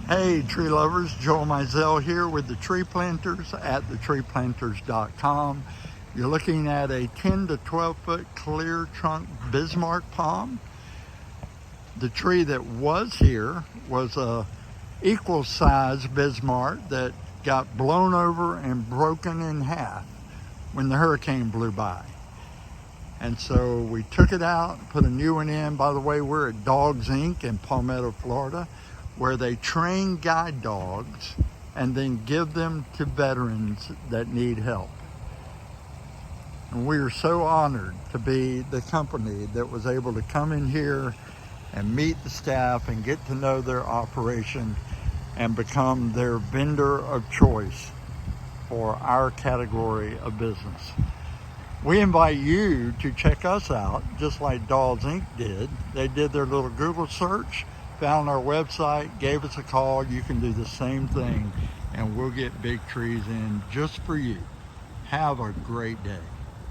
Hey tree lovers, Joel Mizell here with the Tree Planters at thetreeplanters.com. You're looking at a 10 to 12 foot clear trunk Bismarck palm. The tree that was here was a equal size Bismarck that got blown over and broken in half when the hurricane blew by. And so we took it out, put a new one in. By the way, we're at Dogs Inc. in Palmetto, Florida, where they train guide dogs and then give them to veterans that need help. And we are so honored to be the company that was able to come in here and meet the staff and get to know their operation and become their vendor of choice for our category of business. We invite you to check us out, just like Dogs Inc. did. They did their little Google search, found our website, gave us a call. You can do the same thing, and we'll get big trees in just for you. Have a great day.